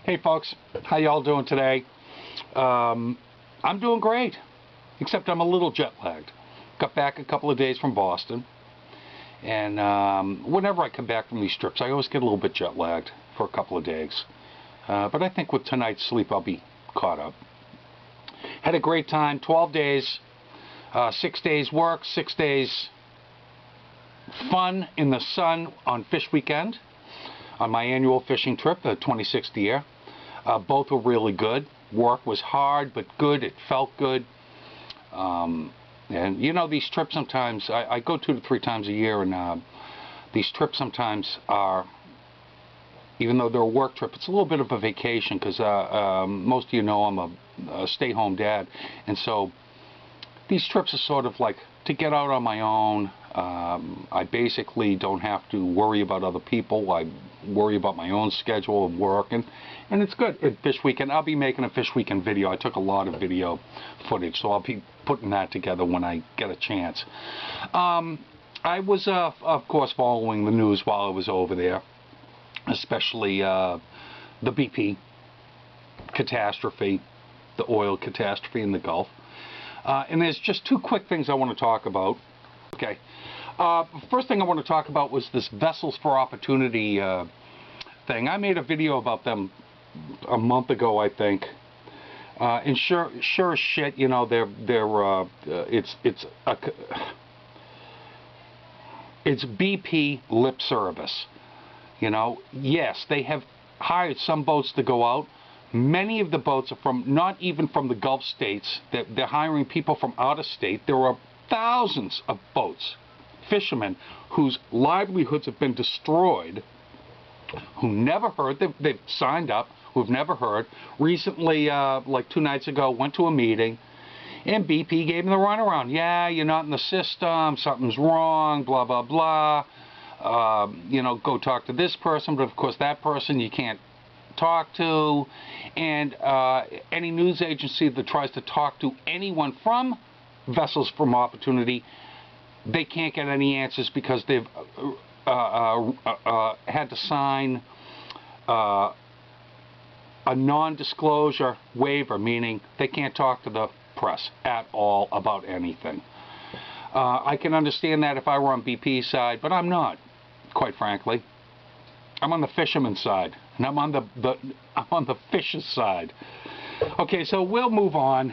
Hey folks, how y'all doing today? I'm doing great, except I'm a little jet lagged. Got back a couple of days from Boston, and whenever I come back from these trips, I always get a little bit jet lagged for a couple of days. But I think with tonight's sleep, I'll be caught up. Had a great time, 12 days, 6 days work, 6 days fun in the sun on Fish Weekend, on my annual fishing trip, the 26th year. Both were really good. Work was hard, but good. It felt good. And you know, these trips sometimes, I go 2 to 3 times a year, and these trips sometimes are, even though they're a work trip, it's a little bit of a vacation, because most of you know I'm a stay-home dad, and so these trips are sort of like to get out on my own. I basically don't have to worry about other people. I worry about my own schedule of work, and it's good. At Fish Weekend, I'll be making a Fish Weekend video. I took a lot of video footage, so I'll be putting that together when I get a chance. I was, of course, following the news while I was over there, especially the BP catastrophe, the oil catastrophe in the Gulf. And there's just 2 quick things I want to talk about. Okay. First thing I want to talk about was this Vessels for Opportunity thing. I made a video about them a month ago, I think. And sure as shit, you know, it's BP lip service. You know, yes, they have hired some boats to go out. Many of the boats are from, not even from the Gulf states. They're hiring people from out of state. There are thousands of boats, fishermen, whose livelihoods have been destroyed, who never heard. They've signed up, who've never heard. Recently, like 2 nights ago, went to a meeting, and BP gave them the runaround. Yeah, you're not in the system, something's wrong, blah, blah, blah. You know, go talk to this person, but of course that person you can't talk to, and any news agency that tries to talk to anyone from Vessels from Opportunity, they can't get any answers because they've had to sign a non-disclosure waiver, meaning they can't talk to the press at all about anything. I can understand that if I were on BP's side, but I'm not, quite frankly. I'm on the fisherman's side, and I'm on the fish's side. Okay, so we'll move on.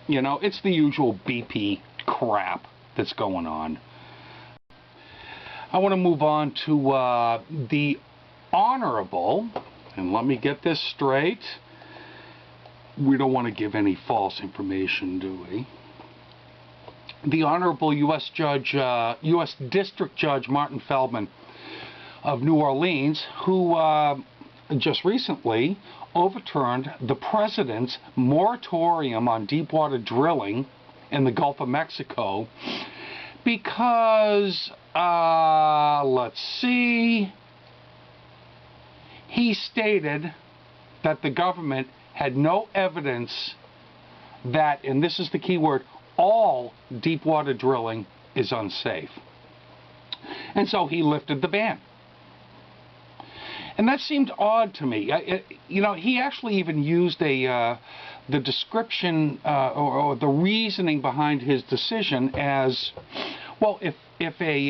You know, it's the usual BP crap that's going on. I want to move on to the Honorable, and let me get this straight. We don't want to give any false information, do we? The Honorable U.S. District Judge Martin Feldman of New Orleans, who just recently overturned the president's moratorium on deepwater drilling in the Gulf of Mexico because, let's see, he stated that the government had no evidence that, and this is the key word, all deepwater drilling is unsafe. And so he lifted the ban. And that seemed odd to me. You know, he actually even used the description or the reasoning behind his decision as, well, if a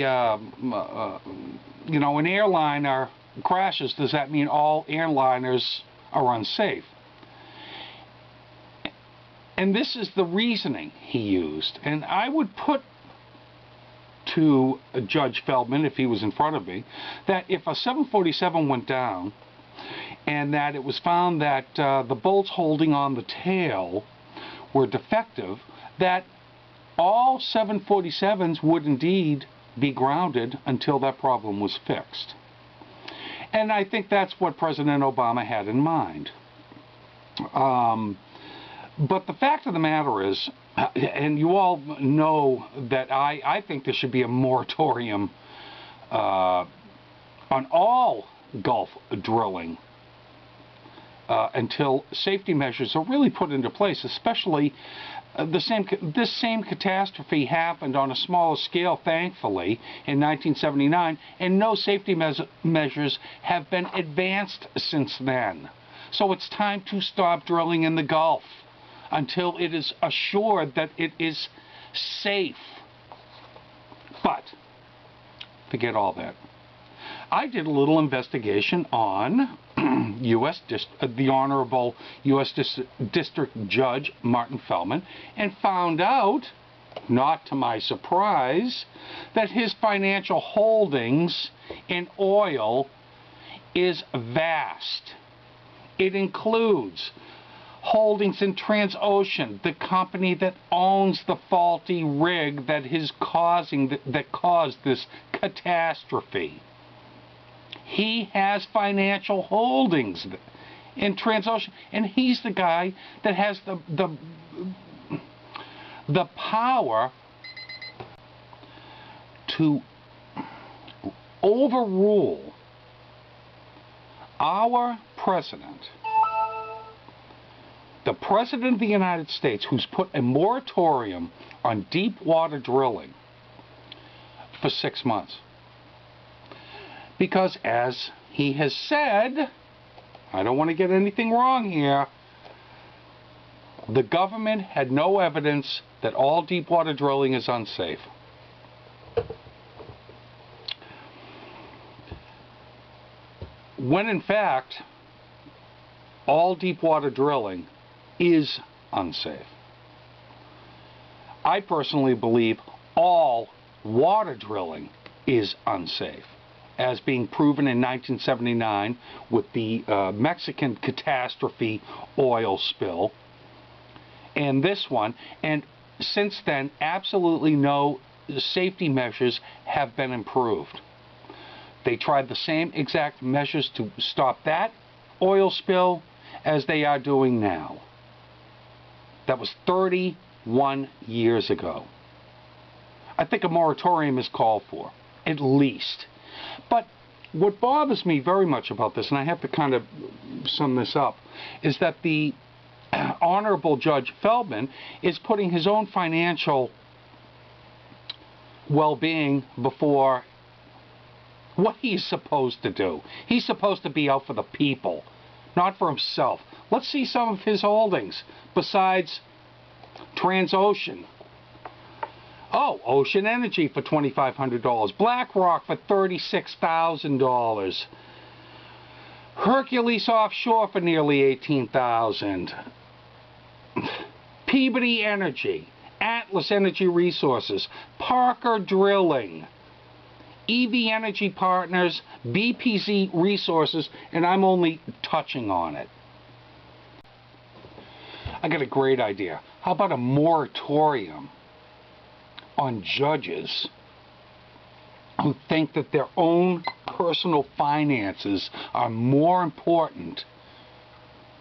you know, an airliner crashes, does that mean all airliners are unsafe? And this is the reasoning he used. And I would put to Judge Feldman, if he was in front of me, that if a 747 went down and that it was found that the bolts holding on the tail were defective, that all 747s would indeed be grounded until that problem was fixed. And I think that's what President Obama had in mind. But the fact of the matter is, and you all know that I think there should be a moratorium on all Gulf drilling until safety measures are really put into place, especially this same catastrophe happened on a smaller scale, thankfully, in 1979, and no safety measures have been advanced since then. So it's time to stop drilling in the Gulf until it is assured that it is safe. But forget all that. I did a little investigation on the Honorable U.S. District Judge Martin Feldman, and found out, not to my surprise, that his financial holdings in oil is vast. It includes holdings in Transocean, the company that owns the faulty rig that caused this catastrophe. He has financial holdings in Transocean, and he's the guy that has the power to overrule our president, the President of the United States, who's put a moratorium on deep water drilling for 6 months. Because, as he has said, I don't want to get anything wrong here, the government had no evidence that all deep water drilling is unsafe. When in fact, all deep water drilling is unsafe. I personally believe all water drilling is unsafe, as being proven in 1979 with the Mexican catastrophe oil spill, and this one. And since then, absolutely no safety measures have been improved. They tried the same exact measures to stop that oil spill as they are doing now. That was 31 years ago. I think a moratorium is called for, at least. But what bothers me very much about this, and I have to kind of sum this up, is that the Honorable Judge Feldman is putting his own financial well-being before what he's supposed to do. He's supposed to be out for the people, not for himself. Let's see some of his holdings besides Transocean. Oh, Ocean Energy for $2,500. BlackRock for $36,000. Hercules Offshore for nearly $18,000. Peabody Energy, Atlas Energy Resources, Parker Drilling, EV Energy Partners, BPZ Resources, and I'm only touching on it. I got a great idea. How about a moratorium on judges who think that their own personal finances are more important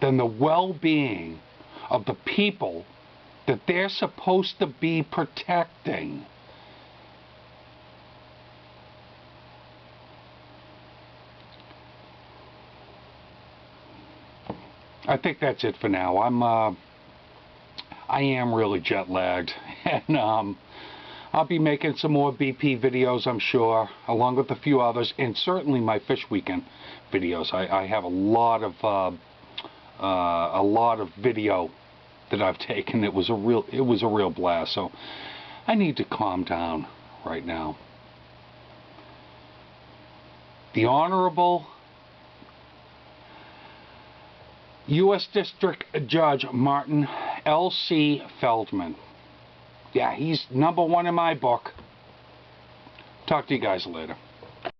than the well-being of the people that they're supposed to be protecting? I think that's it for now. I am really jet lagged, and I'll be making some more BP videos, I'm sure, along with a few others, and certainly my Fish Weekend videos. I have a lot of video that I've taken. It was a real blast. So I need to calm down right now. The Honorable U.S. District Judge Martin L.C. Feldman. Yeah, he's #1 in my book. Talk to you guys later.